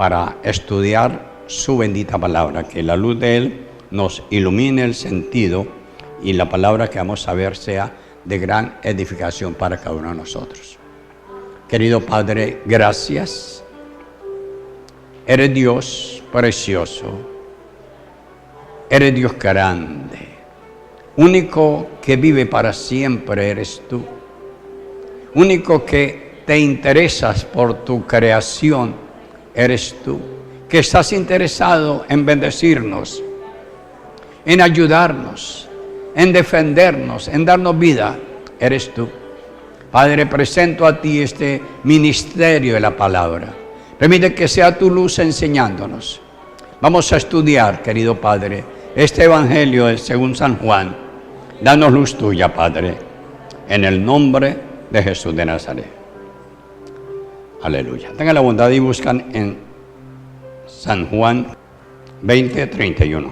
para estudiar su bendita palabra, que la luz de Él nos ilumine el sentido y la palabra que vamos a ver sea de gran edificación para cada uno de nosotros. Querido Padre, gracias. Eres Dios precioso, eres Dios grande, único que vive para siempre eres tú, único que te interesas por tu creación eres tú, que estás interesado en bendecirnos, en ayudarnos, en defendernos, en darnos vida, eres tú. Padre, presento a ti este ministerio de la palabra. Permite que sea tu luz enseñándonos. Vamos a estudiar, querido Padre, este evangelio según San Juan. Danos luz tuya, Padre, en el nombre de Jesús de Nazaret. Aleluya. Tengan la bondad y buscan en San Juan 20:31.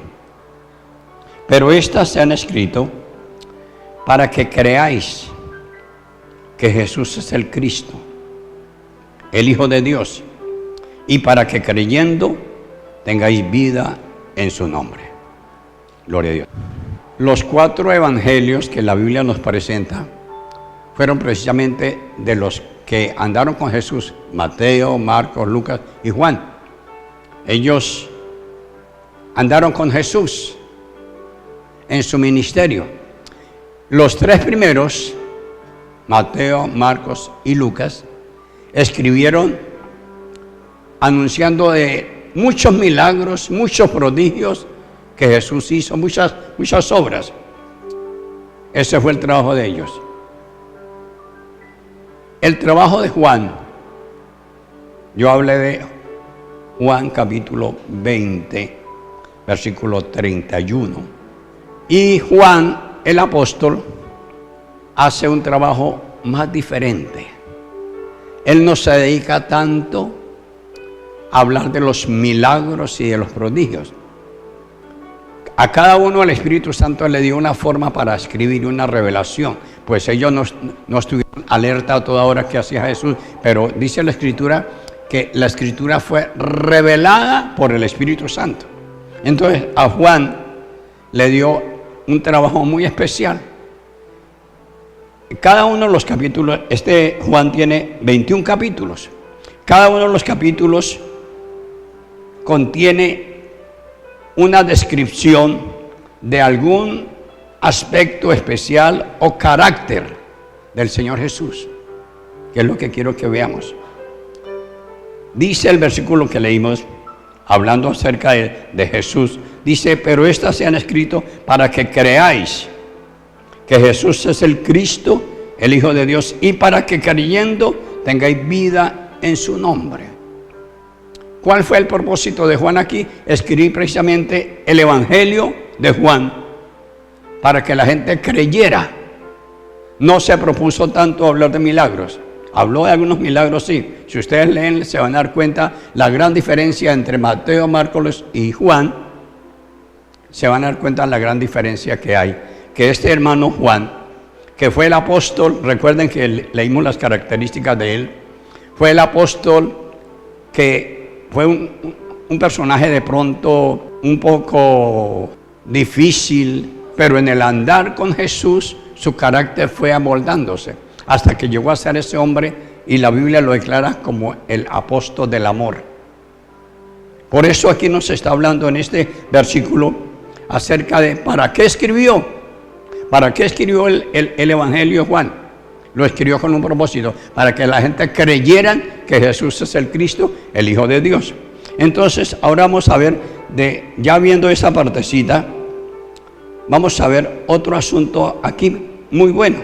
Pero estas se han escrito para que creáis que Jesús es el Cristo, el Hijo de Dios, y para que creyendo tengáis vida en su nombre. Gloria a Dios. Los 4 evangelios que la Biblia nos presenta fueron precisamente de los que andaron con Jesús: Mateo, Marcos, Lucas y Juan. Ellos andaron con Jesús en su ministerio. Los 3 primeros, Mateo, Marcos y Lucas, escribieron anunciando de muchos milagros, muchos prodigios que Jesús hizo, muchas obras. Ese fue el trabajo de ellos. El trabajo de Juan, yo hablé de Juan capítulo 20, versículo 31. Y Juan, el apóstol, hace un trabajo más diferente. Él no se dedica tanto a hablar de los milagros y de los prodigios. A cada uno el Espíritu Santo le dio una forma para escribir una revelación, pues ellos no estuvieron alerta a toda hora que hacía Jesús, pero dice la Escritura que la Escritura fue revelada por el Espíritu Santo. Entonces a Juan le dio un trabajo muy especial. Cada uno de los capítulos, Juan tiene 21 capítulos. Cada uno de los capítulos contiene una descripción de algún aspecto especial o carácter del Señor Jesús, que es lo que quiero que veamos. Dice el versículo que leímos, hablando acerca de Jesús, dice: pero estas se han escrito para que creáis que Jesús es el Cristo, el Hijo de Dios, y para que creyendo tengáis vida en su nombre. ¿Cuál fue el propósito de Juan aquí? Escribir precisamente el Evangelio de Juan para que la gente creyera. No se propuso tanto hablar de milagros. Habló de algunos milagros, sí. Si ustedes leen, se van a dar cuenta la gran diferencia entre Mateo, Marcos y Juan. Se van a dar cuenta la gran diferencia que hay. Que este hermano Juan, que fue el apóstol, recuerden que leímos las características de él, fue el apóstol que fue un personaje de pronto un poco difícil, pero en el andar con Jesús su carácter fue amoldándose hasta que llegó a ser ese hombre, y la Biblia lo declara como el apóstol del amor. Por eso aquí nos está hablando en este versículo acerca de ¿para qué escribió? ¿Para qué escribió el Evangelio de Juan? Lo escribió con un propósito, para que la gente creyeran que Jesús es el Cristo, el Hijo de Dios. Entonces, ahora vamos a ver, ya viendo esa partecita, vamos a ver otro asunto aquí muy bueno.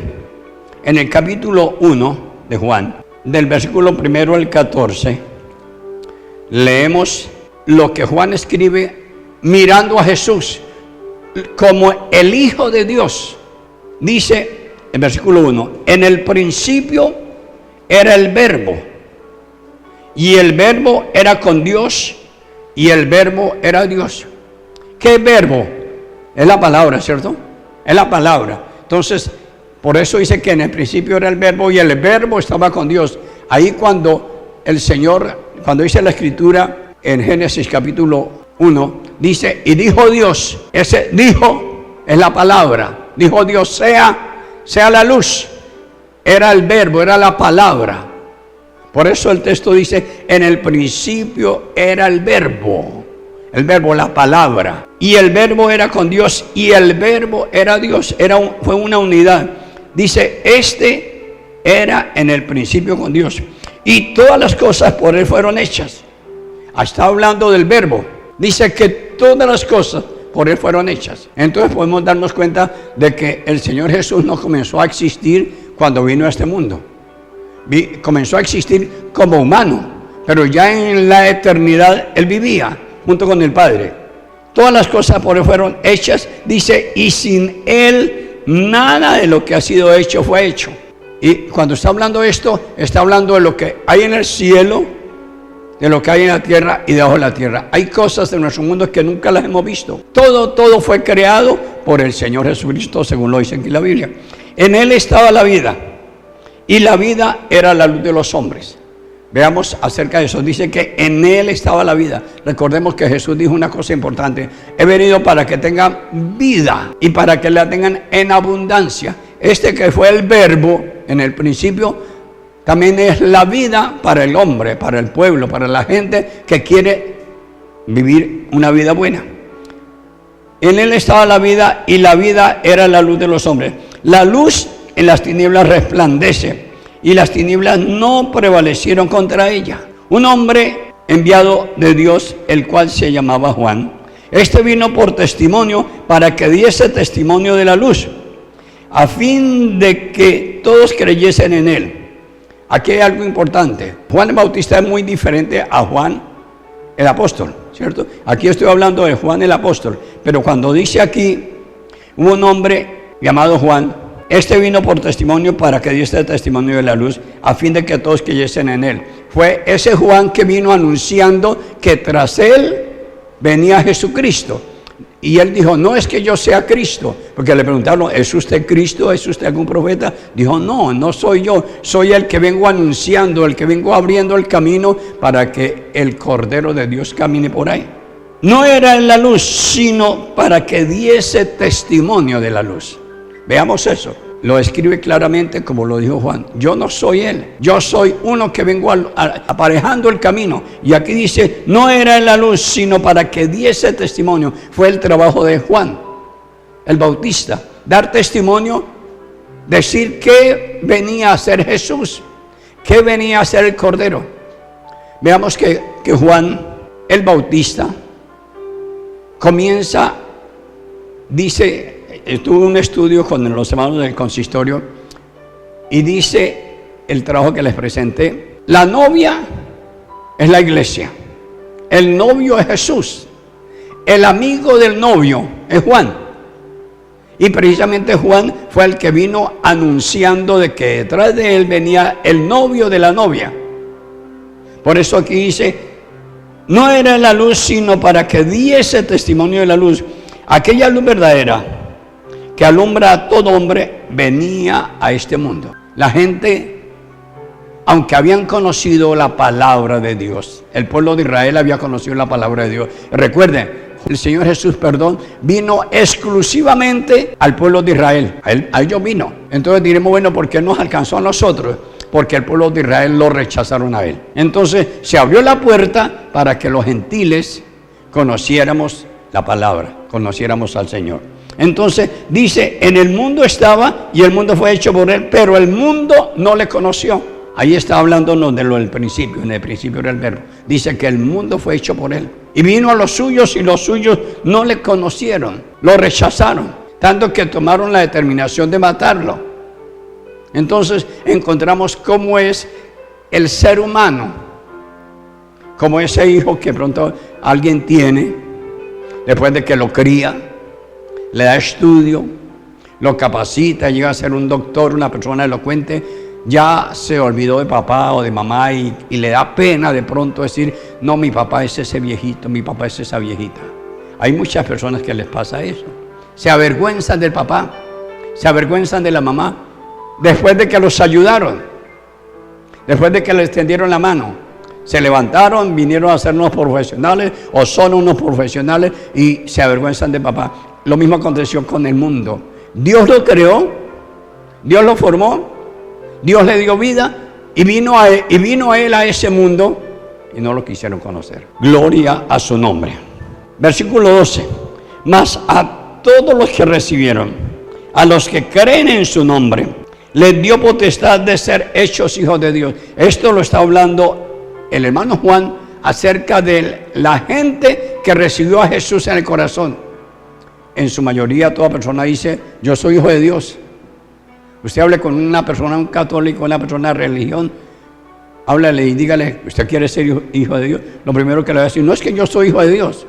En el capítulo 1 de Juan, del versículo 1 al 14, leemos lo que Juan escribe mirando a Jesús como el Hijo de Dios. Dice en versículo 1: en el principio era el Verbo, y el Verbo era con Dios, y el Verbo era Dios. ¿Qué verbo? Es la palabra, ¿cierto? Es la palabra. Entonces, por eso dice que en el principio era el Verbo y el Verbo estaba con Dios. Ahí cuando el Señor, cuando dice la Escritura, en Génesis capítulo 1, dice, y dijo Dios, ese dijo es la palabra, dijo Dios, sea la luz, era el verbo, era la palabra. Por eso el texto dice, en el principio era el verbo, la palabra, y el verbo era con Dios, y el verbo era Dios, fue una unidad. Dice, era en el principio con Dios, y todas las cosas por él fueron hechas. Está hablando del verbo, dice que todas las cosas por él fueron hechas. Entonces podemos darnos cuenta de que el Señor Jesús no comenzó a existir cuando vino a este mundo. Comenzó a existir como humano, pero ya en la eternidad él vivía junto con el Padre. Todas las cosas por él fueron hechas, dice, y sin él nada de lo que ha sido hecho fue hecho. Y cuando está hablando esto, está hablando de lo que hay en el cielo, de lo que hay en la tierra y debajo de la tierra. Hay cosas de nuestro mundo que nunca las hemos visto. Todo fue creado por el Señor Jesucristo, según lo dice aquí la Biblia. En él estaba la vida, y la vida era la luz de los hombres. Veamos acerca de eso. Dice que en él estaba la vida. Recordemos que Jesús dijo una cosa importante: he venido para que tengan vida y para que la tengan en abundancia. Este que fue el verbo en el principio también es la vida para el hombre, para el pueblo, para la gente que quiere vivir una vida buena. En él estaba la vida, y la vida era la luz de los hombres. La luz en las tinieblas resplandece, y las tinieblas no prevalecieron contra ella. Un hombre enviado de Dios, el cual se llamaba Juan. Este vino por testimonio, para que diese testimonio de la luz, a fin de que todos creyesen en él. Aquí hay algo importante. Juan el Bautista es muy diferente a Juan el apóstol, ¿cierto? Aquí estoy hablando de Juan el apóstol, pero cuando dice aquí, hubo un hombre llamado Juan. Este vino por testimonio, para que diese testimonio de la luz, a fin de que todos creyesen en él. Fue ese Juan que vino anunciando que tras él venía Jesucristo. Y él dijo, no es que yo sea Cristo, porque le preguntaron, ¿es usted Cristo? ¿Es usted algún profeta? Dijo, no soy yo, soy el que vengo anunciando, el que vengo abriendo el camino para que el Cordero de Dios camine por ahí. No era en la luz, sino para que diese testimonio de la luz. Veamos eso. Lo escribe claramente como lo dijo Juan. Yo no soy él, yo soy uno que vengo aparejando el camino. Y aquí dice, no era en la luz, sino para que diese testimonio. Fue el trabajo de Juan el Bautista, dar testimonio, decir qué venía a hacer Jesús, qué venía a hacer el Cordero. Veamos que Juan el Bautista comienza, dice, tuve un estudio con los hermanos del consistorio, y dice el trabajo que les presenté: la novia es la iglesia, el novio es Jesús, el amigo del novio es Juan. Y precisamente Juan fue el que vino anunciando de que detrás de él venía el novio de la novia. Por eso aquí dice, no era la luz, sino para que diese testimonio de la luz. Aquella luz verdadera que alumbra a todo hombre venía a este mundo. La gente, aunque habían conocido la palabra de Dios, el pueblo de Israel había conocido la palabra de Dios. Recuerden, el Señor Jesús, vino exclusivamente al pueblo de Israel. A ellos vino. Entonces diremos, bueno, ¿por qué nos alcanzó a nosotros? Porque el pueblo de Israel lo rechazaron a él. Entonces se abrió la puerta para que los gentiles conociéramos la palabra, conociéramos al Señor. Entonces dice, en el mundo estaba y el mundo fue hecho por él, pero el mundo no le conoció. Ahí está hablándonos de lo del principio. En el principio era el verbo. Dice que el mundo fue hecho por él. Y vino a los suyos y los suyos no le conocieron. Lo rechazaron. Tanto que tomaron la determinación de matarlo. Entonces encontramos cómo es el ser humano. Como ese hijo que pronto alguien tiene, después de que lo cría, le da estudio, lo capacita, llega a ser un doctor, una persona elocuente. Ya se olvidó de papá o de mamá y le da pena de pronto decir, no, mi papá es ese viejito, mi papá es esa viejita. Hay muchas personas que les pasa eso. Se avergüenzan del papá, se avergüenzan de la mamá, después de que los ayudaron, después de que les tendieron la mano, Se levantaron, vinieron a ser unos profesionales o son unos profesionales y se avergüenzan de papá. Lo mismo aconteció con el mundo. Dios lo creó, Dios lo formó, Dios le dio vida y vino a él a ese mundo y no lo quisieron conocer. Gloria a su nombre. Versículo 12. Mas a todos los que recibieron, a los que creen en su nombre, les dio potestad de ser hechos hijos de Dios. Esto lo está hablando el hermano Juan acerca de la gente que recibió a Jesús en el corazón. En su mayoría toda persona dice, yo soy hijo de Dios. Usted hable con una persona, un católico, una persona de religión, háblale y dígale, ¿usted quiere ser hijo de Dios? Lo primero que le va a decir, no es que yo soy hijo de Dios.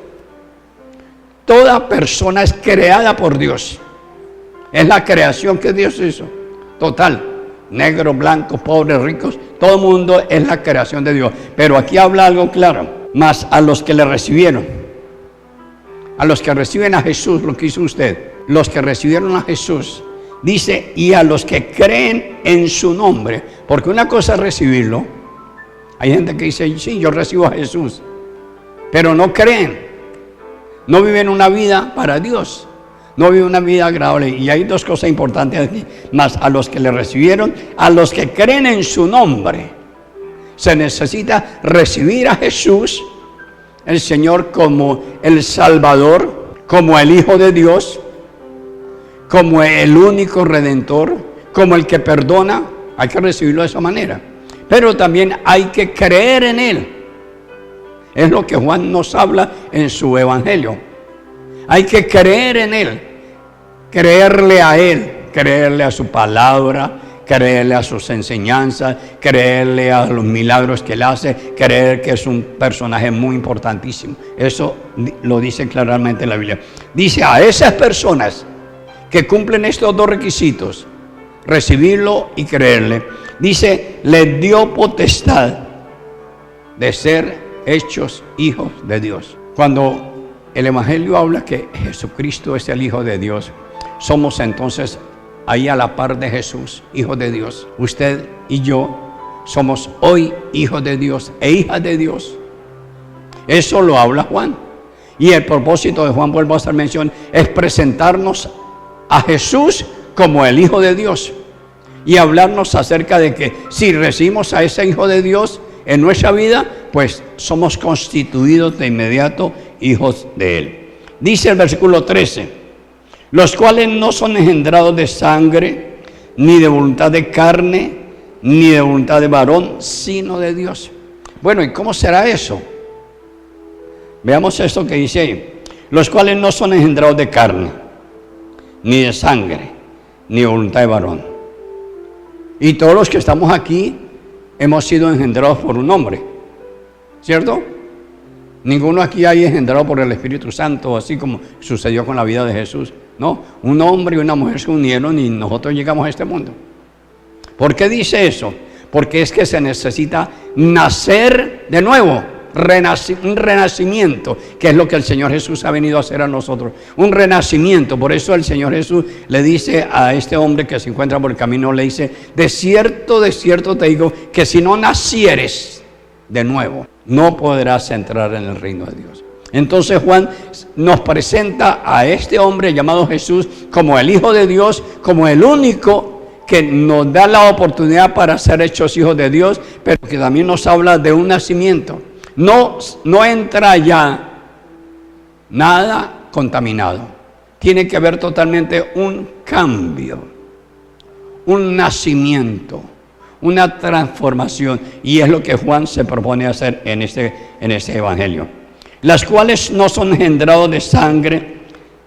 Toda persona es creada por Dios. Es la creación que Dios hizo. Total. Negros, blancos, pobres, ricos. Todo el mundo es la creación de Dios. Pero aquí habla algo claro. Mas a los que le recibieron. A los que reciben a Jesús, lo que hizo usted. Los que recibieron a Jesús. Dice, y a los que creen en su nombre. Porque una cosa es recibirlo. Hay gente que dice, sí, yo recibo a Jesús. Pero no creen. No viven una vida para Dios. No vive una vida agradable. Y hay dos cosas importantes aquí. Más a los que le recibieron, a los que creen en su nombre. Se necesita recibir a Jesús, el Señor, como el Salvador, como el Hijo de Dios, como el único Redentor, como el que perdona. Hay que recibirlo de esa manera. Pero también hay que creer en Él. Es lo que Juan nos habla en su Evangelio. Hay que creer en Él. Creerle a Él, creerle a su palabra, creerle a sus enseñanzas, creerle a los milagros que Él hace, creer que es un personaje muy importantísimo. Eso lo dice claramente la Biblia. Dice a esas personas que cumplen estos dos requisitos, recibirlo y creerle, dice, les dio potestad de ser hechos hijos de Dios. Cuando el Evangelio habla que Jesucristo es el Hijo de Dios, somos entonces ahí a la par de Jesús, hijos de Dios. Usted y yo somos hoy hijos de Dios e hijas de Dios. Eso lo habla Juan. Y el propósito de Juan, vuelvo a hacer mención, es presentarnos a Jesús como el Hijo de Dios. Y hablarnos acerca de que si recibimos a ese Hijo de Dios en nuestra vida, pues somos constituidos de inmediato hijos de Él. Dice el versículo 13. Los cuales no son engendrados de sangre, ni de voluntad de carne, ni de voluntad de varón, sino de Dios. Bueno, ¿y cómo será eso? Veamos esto que dice ahí. Los cuales no son engendrados de carne, ni de sangre, ni de voluntad de varón. Y todos los que estamos aquí hemos sido engendrados por un hombre, ¿cierto? Ninguno aquí hay engendrado por el Espíritu Santo, así como sucedió con la vida de Jesús. No, un hombre y una mujer se unieron y nosotros llegamos a este mundo. ¿Por qué dice eso? Porque es que se necesita nacer de nuevo, un renacimiento, que es lo que el Señor Jesús ha venido a hacer a nosotros. Un renacimiento. Por eso el Señor Jesús le dice a este hombre que se encuentra por el camino, le dice, de cierto te digo, que si no nacieres de nuevo, no podrás entrar en el reino de Dios. Entonces Juan nos presenta a este hombre llamado Jesús como el Hijo de Dios, como el único que nos da la oportunidad para ser hechos hijos de Dios, pero que también nos habla de un nacimiento. No entra ya nada contaminado. Tiene que haber totalmente un cambio, un nacimiento, una transformación, y es lo que Juan se propone hacer en este evangelio. Las cuales no son engendrados de sangre,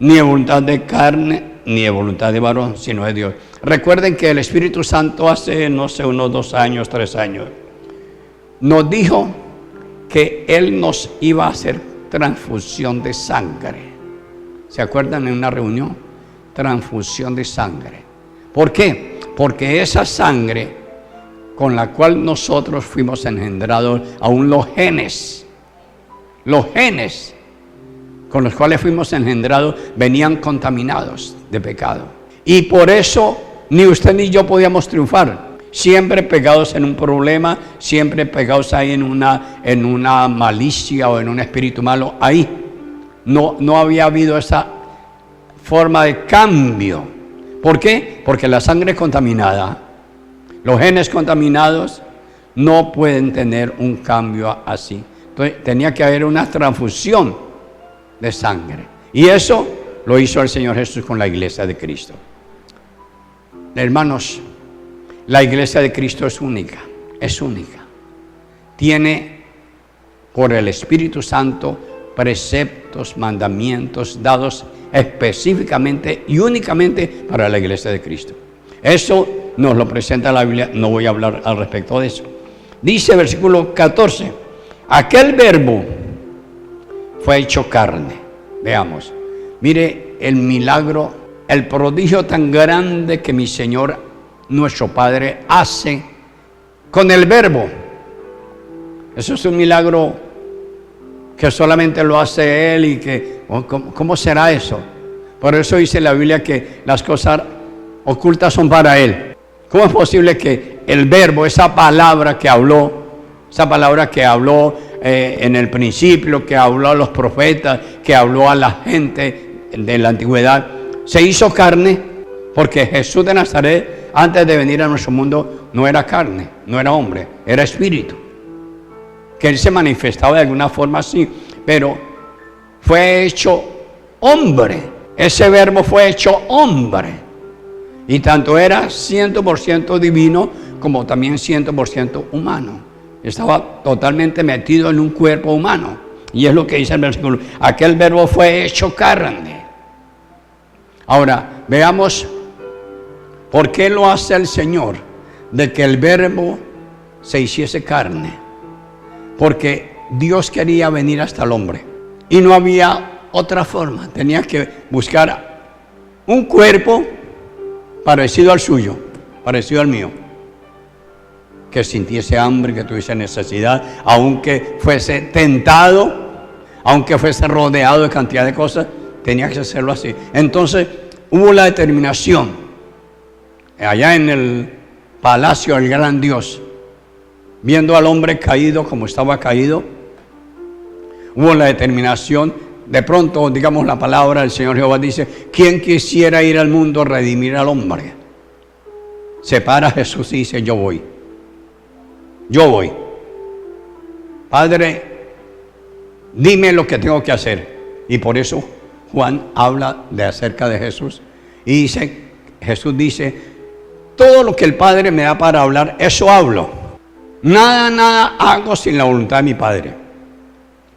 ni de voluntad de carne, ni de voluntad de varón, sino de Dios. Recuerden que el Espíritu Santo hace, no sé, unos 2 años, 3 años, nos dijo que Él nos iba a hacer transfusión de sangre. ¿Se acuerdan en una reunión? Transfusión de sangre. ¿Por qué? Porque esa sangre con la cual nosotros fuimos engendrados, aún los genes con los cuales fuimos engendrados venían contaminados de pecado. Y por eso ni usted ni yo podíamos triunfar. siempre pegados en un problema, siempre pegados ahí en una malicia o en un espíritu malo. Ahí no había habido esa forma de cambio. ¿Por qué? Porque la sangre contaminada, los genes contaminados, no pueden tener un cambio así. Entonces tenía que haber una transfusión de sangre. Y eso lo hizo el Señor Jesús con la iglesia de Cristo. Hermanos, la iglesia de Cristo es única, es única. Tiene por el Espíritu Santo preceptos, mandamientos dados específicamente y únicamente para la iglesia de Cristo. Eso nos lo presenta la Biblia, no voy a hablar al respecto de eso. Dice versículo 14, aquel verbo fue hecho carne. Veamos, mire el milagro, el prodigio tan grande que mi Señor, nuestro Padre, hace con el verbo. Eso es un milagro que solamente lo hace Él y que, ¿cómo será eso? Por eso dice la Biblia que las cosas ocultas son para Él. ¿Cómo es posible que el verbo, esa palabra que habló en el principio, que habló a los profetas, que habló a la gente de la antigüedad, se hizo carne? Porque Jesús de Nazaret, antes de venir a nuestro mundo, no era carne, no era hombre, era espíritu. Que Él se manifestaba de alguna forma así, pero fue hecho hombre. Ese verbo fue hecho hombre. Y tanto era 100% divino como también 100% humano. Estaba totalmente metido en un cuerpo humano. Y es lo que dice el versículo. Aquel verbo fue hecho carne. Ahora, veamos por qué lo hace el Señor de que el verbo se hiciese carne. Porque Dios quería venir hasta el hombre. Y no había otra forma. Tenía que buscar un cuerpo parecido al suyo, parecido al mío, que sintiese hambre, que tuviese necesidad, aunque fuese tentado, aunque fuese rodeado de cantidad de cosas, tenía que hacerlo así. Entonces hubo la determinación, allá en el palacio del gran Dios, viendo al hombre caído como estaba caído, hubo la determinación. De pronto, digamos, la palabra del Señor Jehová dice, ¿quién quisiera ir al mundo a redimir al hombre? Se para Jesús y dice, yo voy. Yo voy. Padre, dime lo que tengo que hacer. Y por eso Juan habla acerca de Jesús. Y Jesús dice, todo lo que el Padre me da para hablar, eso hablo. Nada hago sin la voluntad de mi Padre.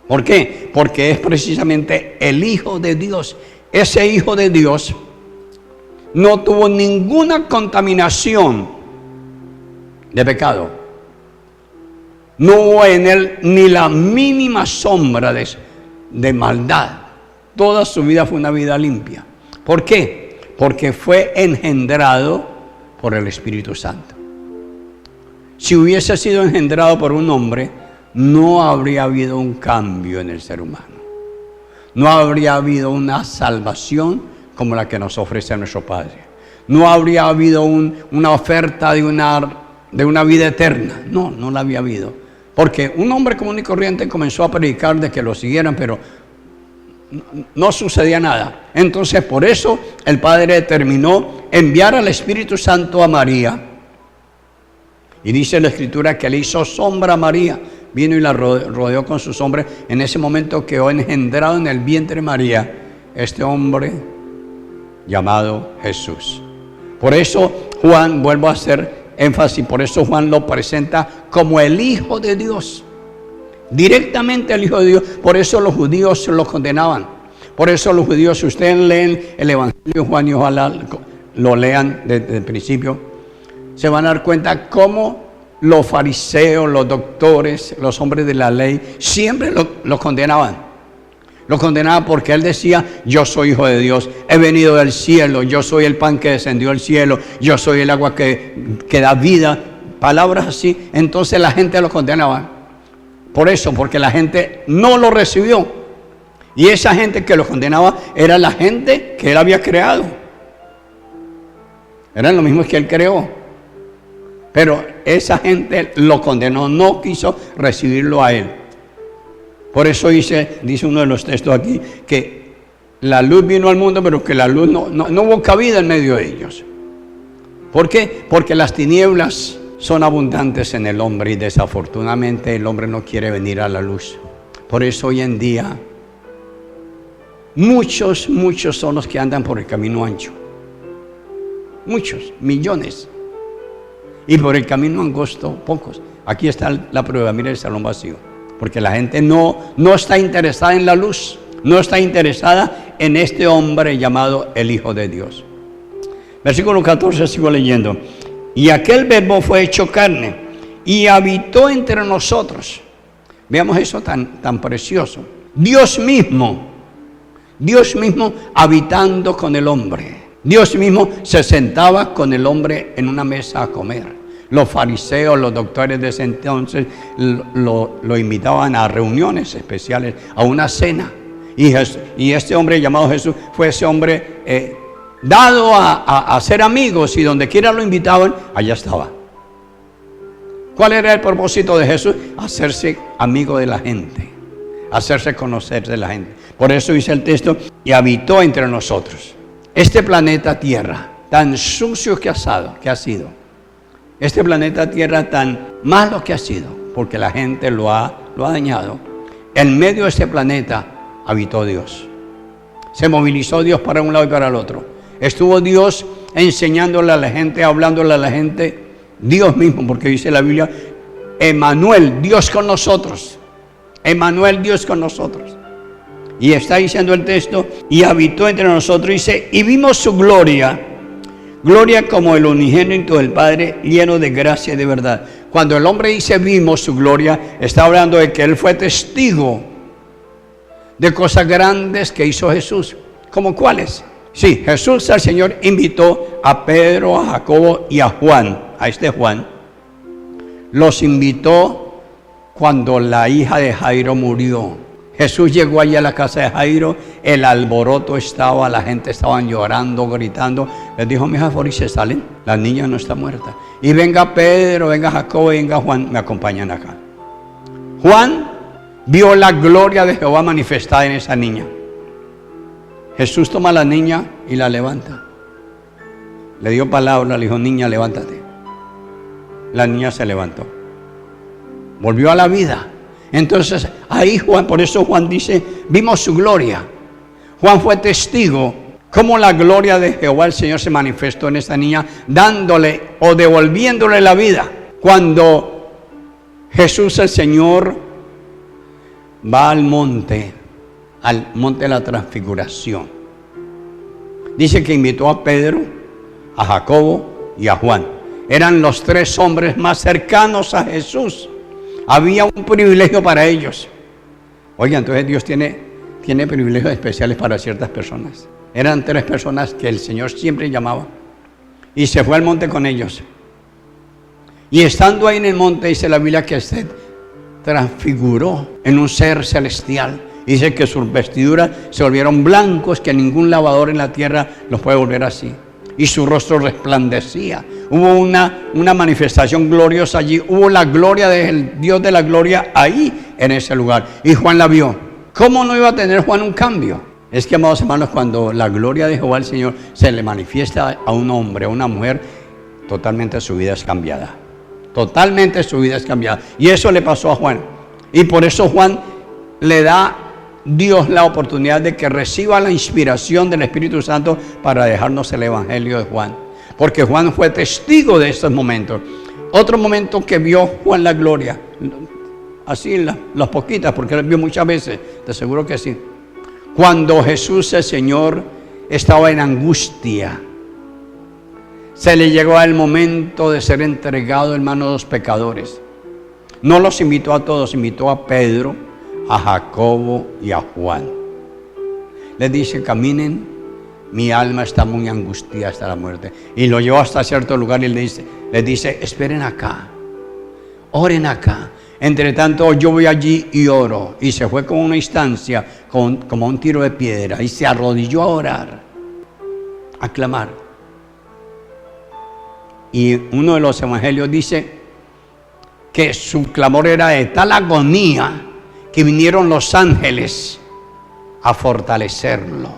¿Por qué? Porque es precisamente el Hijo de Dios. Ese Hijo de Dios no tuvo ninguna contaminación de pecado. No hubo en él ni la mínima sombra de maldad. Toda su vida fue una vida limpia. ¿Por qué? Porque fue engendrado por el Espíritu Santo. Si hubiese sido engendrado por un hombre, no habría habido un cambio en el ser humano. No habría habido una salvación como la que nos ofrece nuestro Padre. No habría habido una oferta de una vida eterna. No la había habido. Porque un hombre común y corriente comenzó a predicar de que lo siguieran, pero no sucedía nada. Entonces, por eso el Padre determinó enviar al Espíritu Santo a María. Y dice la Escritura que le hizo sombra a María. Vino y la rodeó con su sombra. En ese momento quedó engendrado en el vientre de María este hombre llamado Jesús. Por eso Juan, vuelvo a hacer énfasis, por eso Juan lo presenta como el Hijo de Dios. Directamente el Hijo de Dios. Por eso los judíos lo condenaban. Por eso los judíos, si ustedes leen el Evangelio de Juan y ojalá lo lean desde el principio, se van a dar cuenta cómo los fariseos, los doctores, los hombres de la ley, siempre lo condenaban. Lo condenaban porque él decía, yo soy Hijo de Dios, he venido del cielo, yo soy el pan que descendió del cielo, yo soy el agua que da vida. Palabras así. Entonces la gente lo condenaba. Por eso, porque la gente no lo recibió. Y esa gente que lo condenaba era la gente que él había creado. Eran los mismos que él creó. Pero esa gente lo condenó, no quiso recibirlo a él. Por eso dice uno de los textos aquí, que la luz vino al mundo, pero que la luz no hubo cabida en medio de ellos. ¿Por qué? Porque las tinieblas son abundantes en el hombre y desafortunadamente el hombre no quiere venir a la luz. Por eso hoy en día muchos son los que andan por el camino ancho. Muchos, millones. Y por el camino angosto, pocos. Aquí está la prueba, mire el salón vacío. Porque la gente no está interesada en la luz, no está interesada en este hombre llamado el Hijo de Dios. Versículo 14, sigo leyendo. Y aquel verbo fue hecho carne y habitó entre nosotros. Veamos eso tan precioso. Dios mismo habitando con el hombre. Dios mismo se sentaba con el hombre en una mesa a comer. Los fariseos, los doctores de ese entonces lo invitaban a reuniones especiales, a una cena. Y este hombre llamado Jesús fue ese hombre dado a ser amigos, y donde quiera lo invitaban, allá estaba. ¿Cuál era el propósito de Jesús? Hacerse amigo de la gente, hacerse conocer de la gente. Por eso dice el texto, y habitó entre nosotros. Este planeta Tierra, tan sucio que ha sido, este planeta Tierra tan malo que ha sido, porque la gente lo ha dañado, en medio de este planeta habitó Dios. Se movilizó Dios para un lado y para el otro. Estuvo Dios enseñándole a la gente, hablándole a la gente, Dios mismo, porque dice la Biblia, Emmanuel, Dios con nosotros. Emmanuel, Dios con nosotros. Y está diciendo el texto, y habitó entre nosotros, dice, y vimos su gloria, gloria como el unigénito del Padre, lleno de gracia y de verdad. Cuando el hombre dice vimos su gloria, está hablando de que él fue testigo de cosas grandes que hizo Jesús. ¿Cómo cuáles? Sí, Jesús, el Señor, invitó a Pedro, a Jacobo y a Juan, a este Juan. Los invitó cuando la hija de Jairo murió. Jesús llegó allí a la casa de Jairo, el alboroto estaba, la gente estaba llorando, gritando. Les dijo, mis favor, y se salen, la niña no está muerta. Y venga Pedro, venga Jacobo, venga Juan, me acompañan acá. Juan vio la gloria de Jehová manifestada en esa niña. Jesús toma a la niña y la levanta. Le dio palabra, le dijo, niña, levántate. La niña se levantó. Volvió a la vida. Entonces, ahí Juan, por eso Juan dice, vimos su gloria. Juan fue testigo cómo la gloria de Jehová el Señor se manifestó en esta niña, dándole o devolviéndole la vida. Cuando Jesús el Señor va al monte de la transfiguración, dice que invitó a Pedro, a Jacobo y a Juan. Eran los tres hombres más cercanos a Jesús. Había un privilegio para ellos. Oiga, entonces Dios tiene privilegios especiales para ciertas personas. Eran tres personas que el Señor siempre llamaba. Y se fue al monte con ellos. Y estando ahí en el monte, dice la Biblia que se transfiguró en un ser celestial. Dice que sus vestiduras se volvieron blancos, que ningún lavador en la tierra los puede volver así. Y su rostro resplandecía. Hubo una manifestación gloriosa allí. Hubo la gloria del Dios de la gloria ahí en ese lugar. Y Juan la vio. ¿Cómo no iba a tener Juan un cambio? Es que, amados hermanos, cuando la gloria de Jehová el Señor se le manifiesta a un hombre, a una mujer, totalmente su vida es cambiada. Totalmente su vida es cambiada. Y eso le pasó a Juan. Y por eso Juan le da Dios la oportunidad de que reciba la inspiración del Espíritu Santo para dejarnos el Evangelio de Juan. Porque Juan fue testigo de estos momentos. Otro momento que vio Juan la gloria, así las poquitas, porque él vio muchas veces, de seguro que sí. Cuando Jesús el Señor estaba en angustia, se le llegó el momento de ser entregado en manos de los pecadores. No los invitó a todos, invitó a Pedro, a Jacobo y a Juan. Les dice, caminen, mi alma está muy angustiada hasta la muerte. Y lo llevó hasta cierto lugar y les dice, esperen acá, oren acá. Entre tanto yo voy allí y oro. Y se fue como una instancia, como un tiro de piedra, y se arrodilló a orar, a clamar. Y uno de los evangelios dice que su clamor era de tal agonía que vinieron los ángeles a fortalecerlo,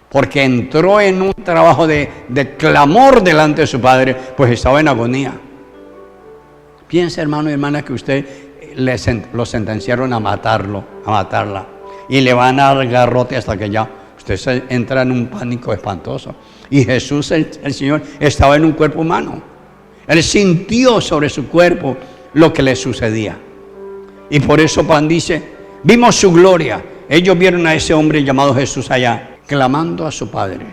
porque entró en un trabajo de clamor delante de su Padre, pues estaba en agonía. Piensa, hermano y hermana, que usted lo sentenciaron a matarla, y le van a dar garrote hasta que ya usted entra en un pánico espantoso. Y Jesús, el Señor, estaba en un cuerpo humano. Él sintió sobre su cuerpo lo que le sucedía. Y por eso Juan dice, vimos su gloria. Ellos vieron a ese hombre llamado Jesús allá, clamando a su Padre,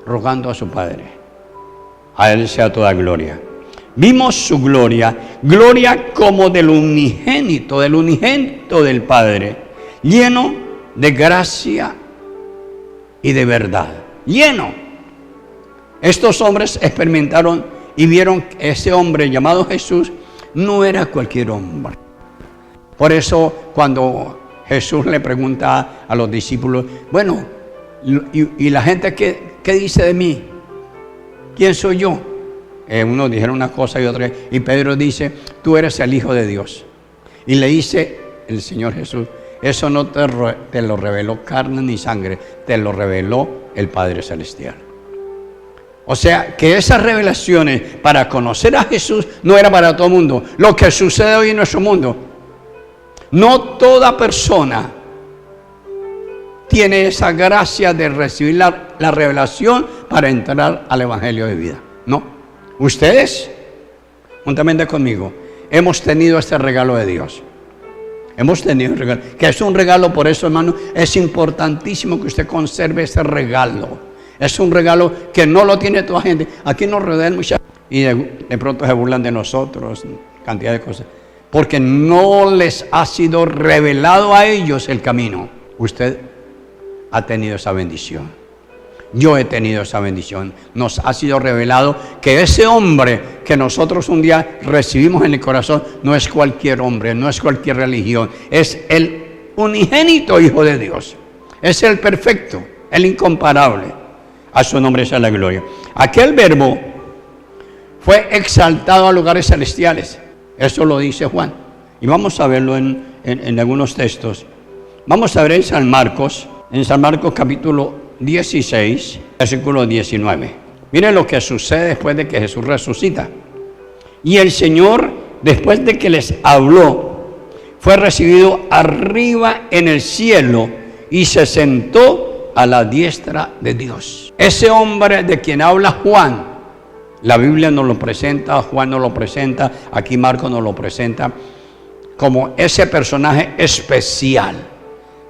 rogando a su Padre. A Él sea toda gloria. Vimos su gloria, gloria como del unigénito del Padre, lleno de gracia y de verdad. Lleno. Estos hombres experimentaron y vieron que ese hombre llamado Jesús no era cualquier hombre. Por eso cuando Jesús le pregunta a los discípulos, bueno, ¿y la gente qué dice de mí? ¿Quién soy yo? Unos dijeron una cosa y otra, y Pedro dice, tú eres el Hijo de Dios. Y le dice el Señor Jesús, eso no te lo reveló carne ni sangre, te lo reveló el Padre Celestial. O sea, que esas revelaciones para conocer a Jesús no era para todo el mundo. Lo que sucede hoy en nuestro mundo, no toda persona tiene esa gracia de recibir la revelación para entrar al Evangelio de vida. No. Ustedes, juntamente conmigo, hemos tenido este regalo de Dios. Hemos tenido un regalo, que es un regalo. Por eso, hermano, es importantísimo que usted conserve ese regalo. Es un regalo que no lo tiene toda gente. Aquí nos rodean muchas y de pronto se burlan de nosotros, cantidad de cosas, porque no les ha sido revelado a ellos el camino. Usted ha tenido esa bendición. Yo he tenido esa bendición. Nos ha sido revelado que ese hombre que nosotros un día recibimos en el corazón no es cualquier hombre, no es cualquier religión, es el unigénito Hijo de Dios. Es el perfecto, el incomparable. A su nombre sea la gloria. Aquel verbo fue exaltado a lugares celestiales. Eso lo dice Juan. Y vamos a verlo en algunos textos. Vamos a ver en San Marcos capítulo 16, versículo 19. Miren lo que sucede después de que Jesús resucita. Y el Señor, después de que les habló, fue recibido arriba en el cielo y se sentó a la diestra de Dios. Ese hombre de quien habla Juan, la Biblia nos lo presenta, Juan nos lo presenta, aquí Marcos nos lo presenta como ese personaje especial.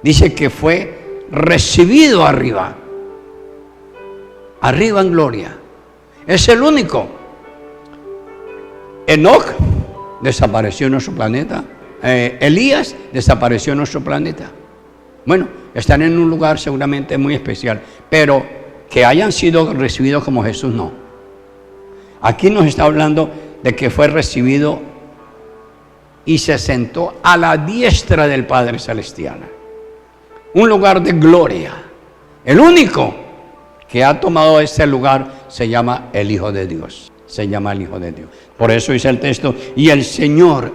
Dice que fue recibido arriba en gloria. Es el único. Enoc desapareció en nuestro planeta. Elías desapareció en nuestro planeta. Bueno, están en un lugar seguramente muy especial, pero que hayan sido recibidos como Jesús, no. Aquí nos está hablando de que fue recibido y se sentó a la diestra del Padre Celestial. Un lugar de gloria. El único que ha tomado ese lugar se llama el Hijo de Dios. Se llama el Hijo de Dios. Por eso dice el texto, y el Señor,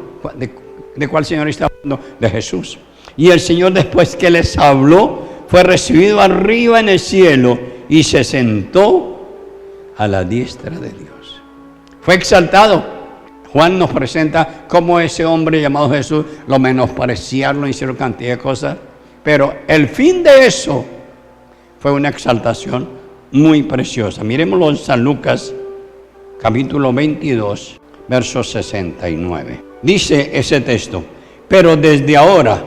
¿de cuál Señor está hablando? De Jesús. Y el Señor, después que les habló, fue recibido arriba en el cielo y se sentó a la diestra de Dios. Fue exaltado. Juan nos presenta cómo ese hombre llamado Jesús lo menospreciaron, hicieron cantidad de cosas, pero el fin de eso fue una exaltación muy preciosa. Miremoslo en San Lucas, capítulo 22, verso 69. Dice ese texto, pero desde ahora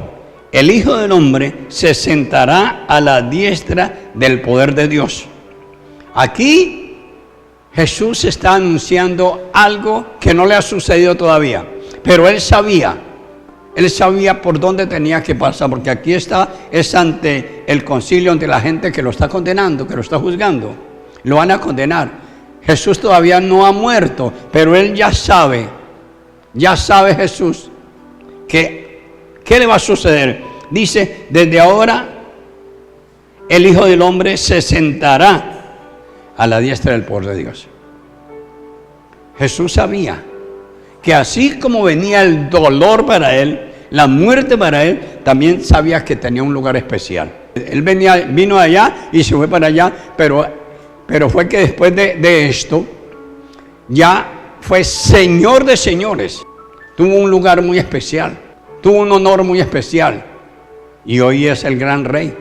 el Hijo del Hombre se sentará a la diestra del poder de Dios. Aquí Jesús está anunciando algo que no le ha sucedido todavía, pero Él sabía por dónde tenía que pasar, porque aquí es ante el concilio, ante la gente que lo está condenando, que lo está juzgando. Lo van a condenar. Jesús todavía no ha muerto, pero Él ya sabe Jesús ¿qué le va a suceder? Dice, desde ahora el Hijo del Hombre se sentará a la diestra del poder de Dios. Jesús sabía que así como venía el dolor para él, la muerte para él, también sabía que tenía un lugar especial. Él vino de allá y se fue para allá, pero fue que después de esto, ya fue Señor de señores. Tuvo un lugar muy especial, tuvo un honor muy especial. Y hoy es el gran rey.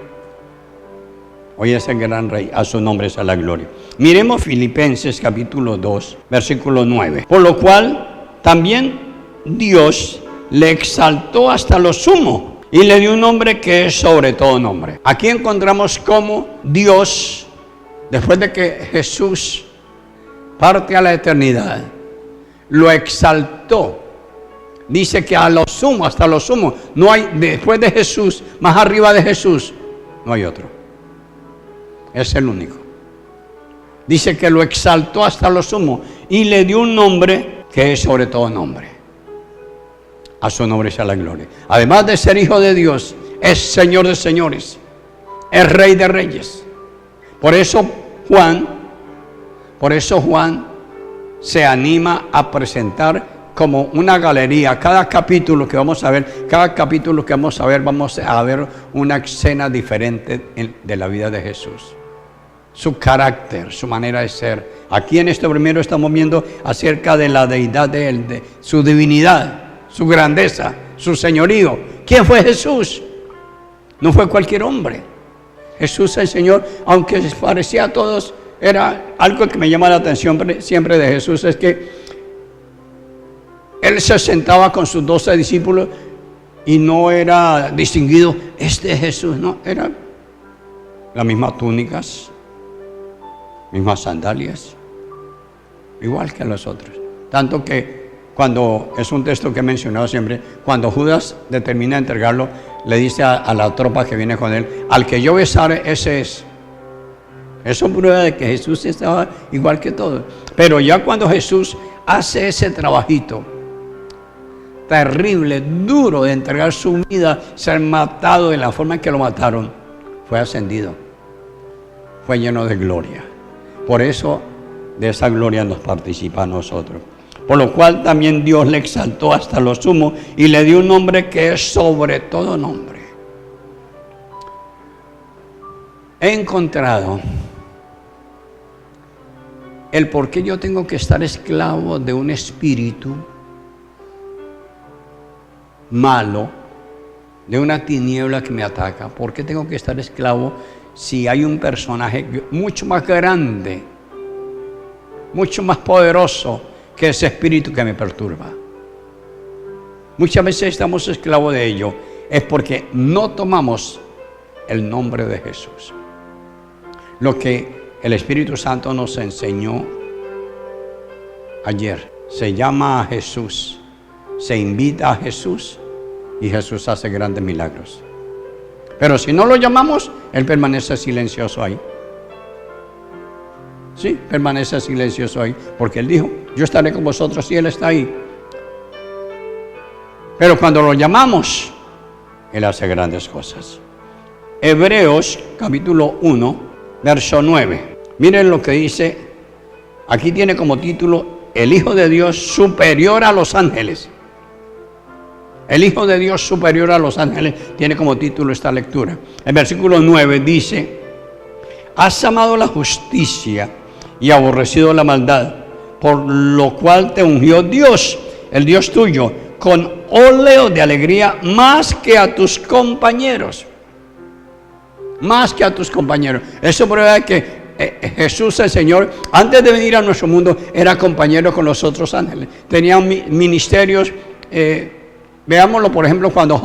Hoy es el gran rey, a su nombre sea la gloria. Miremos Filipenses capítulo 2, versículo 9. Por lo cual también Dios le exaltó hasta lo sumo y le dio un nombre que es sobre todo nombre. Aquí encontramos cómo Dios, después de que Jesús parte a la eternidad, lo exaltó. Dice que a lo sumo, hasta lo sumo, no hay, después de Jesús, más arriba de Jesús, no hay otro. Es el único. Dice que lo exaltó hasta lo sumo y le dio un nombre que es sobre todo nombre. A su nombre sea la gloria. Además de ser hijo de Dios, es Señor de señores, es Rey de reyes. Por eso Juan se anima a presentar como una galería. Cada capítulo que vamos a ver, vamos a ver una escena diferente de la vida de Jesús. Su carácter, su manera de ser. Aquí en este primero estamos viendo acerca de la deidad de Él, de su divinidad, su grandeza, su señorío. ¿Quién fue Jesús? No fue cualquier hombre. Jesús el Señor, aunque se parecía a todos, era algo que me llama la atención siempre de Jesús, es que Él se sentaba con sus 12 discípulos y no era distinguido, este es Jesús, no, era las mismas túnicas, mismas sandalias, igual que los otros. Tanto que cuando, es un texto que he mencionado siempre, cuando Judas determina entregarlo, le dice a la tropa que viene con él, al que yo besare, ese es. Eso prueba de que Jesús estaba igual que todos. Pero ya cuando Jesús hace ese trabajito terrible, duro de entregar su vida, ser matado de la forma en que lo mataron, fue ascendido, fue lleno de gloria. Por eso de esa gloria nos participa a nosotros. Por lo cual también Dios le exaltó hasta lo sumo y le dio un nombre que es sobre todo nombre. He encontrado el por qué yo tengo que estar esclavo de un espíritu malo, de una tiniebla que me ataca. ¿Por qué tengo que estar esclavo si hay un personaje mucho más grande, mucho más poderoso que ese espíritu que me perturba? Muchas veces estamos esclavos de ello. Es porque no tomamos el nombre de Jesús. Lo que el Espíritu Santo nos enseñó ayer. Se llama a Jesús, se invita a Jesús y Jesús hace grandes milagros. Pero si no lo llamamos, Él permanece silencioso ahí. Sí, permanece silencioso ahí, porque Él dijo, yo estaré con vosotros y Él está ahí. Pero cuando lo llamamos, Él hace grandes cosas. Hebreos capítulo 1, verso 9. Miren lo que dice, aquí tiene como título, el Hijo de Dios superior a los ángeles. El Hijo de Dios superior a los ángeles tiene como título esta lectura. El versículo 9 dice, has amado la justicia y aborrecido la maldad, por lo cual te ungió Dios, el Dios tuyo, con óleo de alegría más que a tus compañeros. Más que a tus compañeros. Eso prueba que Jesús el Señor, antes de venir a nuestro mundo, era compañero con los otros ángeles. Tenían ministerios. Veámoslo, por ejemplo, cuando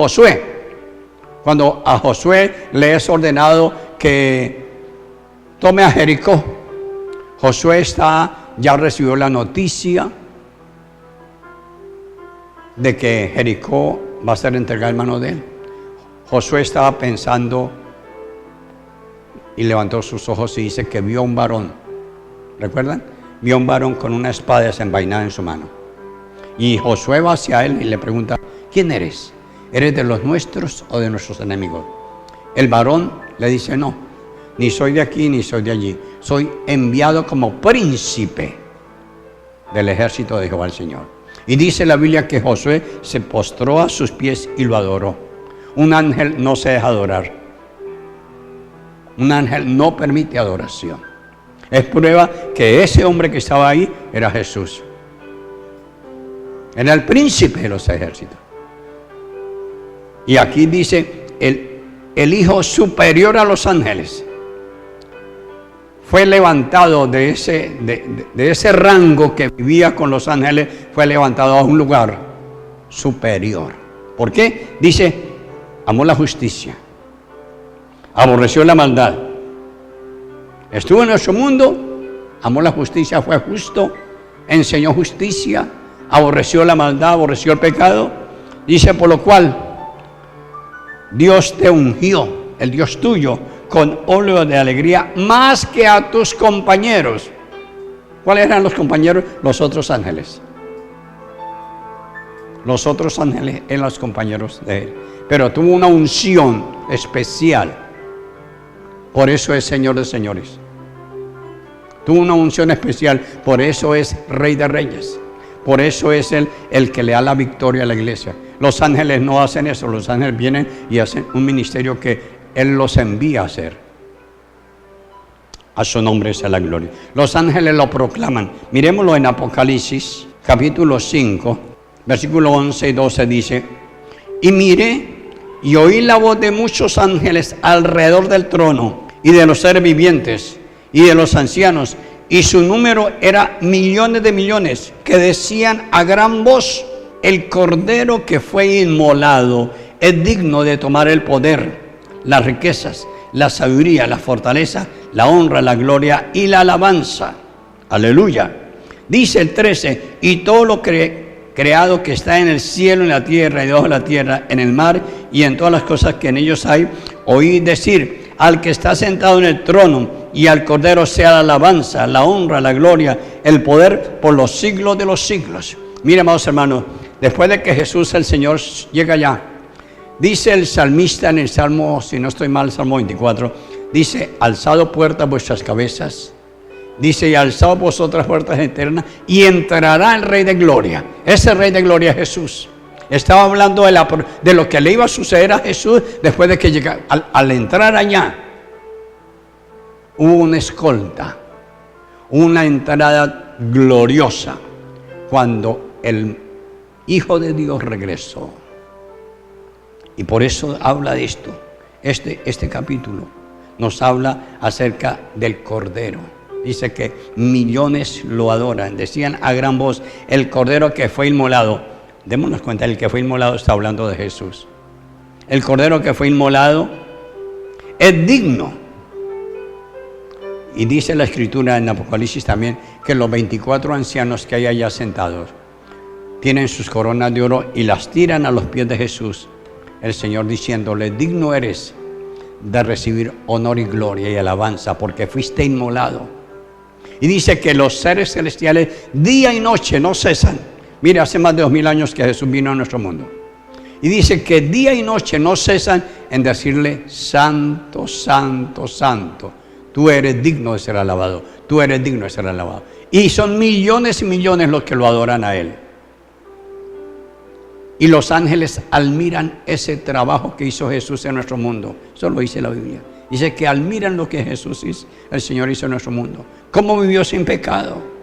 a Josué le es ordenado que tome a Jericó. Josué ya recibió la noticia de que Jericó va a ser entregado en manos de él. Josué estaba pensando y levantó sus ojos y dice que vio a un varón. ¿Recuerdan? Vio a un varón con una espada desenvainada en su mano. Y Josué va hacia él y le pregunta, ¿quién eres? ¿Eres de los nuestros o de nuestros enemigos? El varón le dice, no, ni soy de aquí ni soy de allí. Soy enviado como príncipe del ejército de Jehová el Señor. Y dice la Biblia que Josué se postró a sus pies y lo adoró. Un ángel no se deja adorar. Un ángel no permite adoración. Es prueba que ese hombre que estaba ahí era Jesús. Era el príncipe de los ejércitos. Y aquí dice el hijo superior a los ángeles. Fue levantado de ese rango que vivía con los ángeles, fue levantado a un lugar superior. ¿Por qué? Dice, amó la justicia, aborreció la maldad. Estuvo en nuestro mundo, amó la justicia, fue justo, enseñó justicia, aborreció la maldad, aborreció el pecado. Dice, por lo cual Dios te ungió, el Dios tuyo, con óleo de alegría más que a tus compañeros. ¿Cuáles eran los compañeros? Los otros ángeles. Los otros ángeles eran los compañeros de él. Pero tuvo una unción especial. Por eso es Señor de señores. Tuvo una unción especial. Por eso es Rey de reyes. Por eso es el que le da la victoria a la iglesia. Los ángeles no hacen eso. Los ángeles vienen y hacen un ministerio que Él los envía a hacer. A su nombre sea la gloria. Los ángeles lo proclaman. Miremoslo en Apocalipsis, capítulo 5, versículo 11 y 12 dice: y miré y oí la voz de muchos ángeles alrededor del trono, y de los seres vivientes, y de los ancianos, y su número era millones de millones, que decían a gran voz: el Cordero que fue inmolado es digno de tomar el poder, las riquezas, la sabiduría, la fortaleza, la honra, la gloria y la alabanza. Aleluya. Dice el 13, y todo lo creado que está en el cielo, en la tierra y debajo de la tierra, en el mar y en todas las cosas que en ellos hay, oí decir: al que está sentado en el trono y al Cordero sea la alabanza, la honra, la gloria, el poder por los siglos de los siglos. Mira, amados hermanos, después de que Jesús el Señor llega allá, dice el salmista en el Salmo, si no estoy mal, Salmo 24, dice: alzado puertas vuestras cabezas, dice, y alzado vosotras puertas eternas, y entrará el Rey de Gloria. Ese Rey de Gloria es Jesús. Estaba hablando de lo que le iba a suceder a Jesús después de que llegara. Al entrar allá, hubo una escolta, una entrada gloriosa, cuando el Hijo de Dios regresó. Y por eso habla de esto. Este capítulo nos habla acerca del Cordero. Dice que millones lo adoran. Decían a gran voz: el Cordero que fue inmolado. Démonos cuenta, el que fue inmolado está hablando de Jesús. El Cordero que fue inmolado es digno. Y dice la Escritura en Apocalipsis también que los 24 ancianos que hay allá sentados tienen sus coronas de oro y las tiran a los pies de Jesús. El Señor diciéndole: digno eres de recibir honor y gloria y alabanza, porque fuiste inmolado. Y dice que los seres celestiales día y noche no cesan. Mire, hace más de 2000 años que Jesús vino a nuestro mundo. Y dice que día y noche no cesan en decirle: santo, santo, santo. Tú eres digno de ser alabado. Tú eres digno de ser alabado. Y son millones y millones los que lo adoran a Él. Y los ángeles admiran ese trabajo que hizo Jesús en nuestro mundo. Eso lo dice la Biblia. Dice que admiran lo que Jesús hizo, el Señor hizo en nuestro mundo. Cómo vivió sin pecado.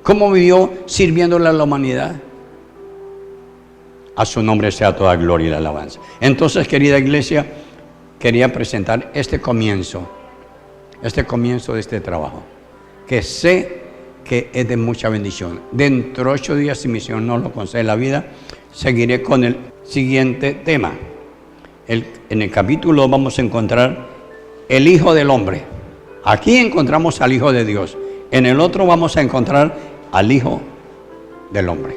Cómo vivió sirviéndole a la humanidad. A su nombre sea toda gloria y la alabanza. Entonces, querida iglesia, quería presentar este comienzo de este trabajo, que sé que es de mucha bendición. Dentro de 8 días, si mi Señor nos lo concede la vida, seguiré con el siguiente tema. En el capítulo vamos a encontrar el Hijo del Hombre. Aquí encontramos al Hijo de Dios. En el otro vamos a encontrar al Hijo del Hombre.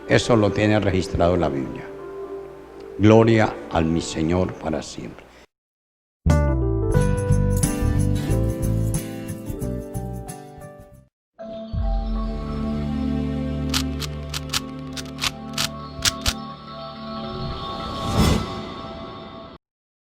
Eso lo tiene registrado la Biblia. Gloria al mi Señor para siempre.